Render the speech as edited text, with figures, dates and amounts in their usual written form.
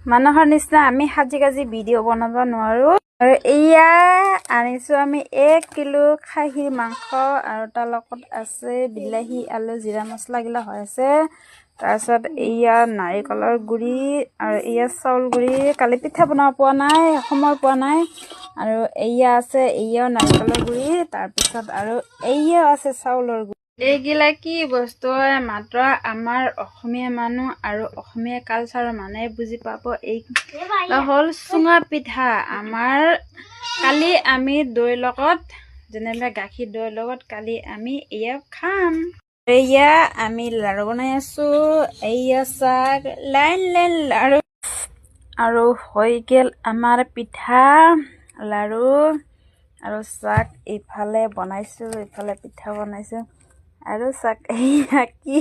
মানুহৰ নিচিনা আমি সাজি কাজি ভিডিঅ' বনাব নোৱাৰো আৰু এয়া আনিছো আমি 1 কিলো খাহীৰ মাংস আৰু তাৰ লগত আছে বিলাহী আলু জিৰা মছলা গিলা হৈ আছে তাৰছত এয়া নাৰিকলৰ গুড়ি আৰু এয়া চাউল গুড়ি কালি পিঠা বনাব পোৱা নাই সময় পোৱা নাই আৰু এয়া আছে এয়া নাৰিকলৰ গুড়ি তাৰ পিছত আৰু এয়া আছে চাউলৰ গুড়ি এইগিলা কি বস্তু মাত্ৰ আমাৰ অসমীয়া মানুহ আৰু অসমীয়া কালচাৰৰ মানুহে বুজি পাব এই হল চুঙা পিঠা আমাৰ কালি আমি দৈ লগত যেনেবা গাখীৰ দৈ লগত কালি আমি এয়া খাম এয়া আমি লাৰু বনাই আছো এয়া চাক লাইন লাইন লাৰু আৰু হৈ গেল আমাৰ পিঠা লাৰু আৰু চাক ইফালে বনাইছো ইফালে পিঠা বনাইছো আৰু চাক এয়া কি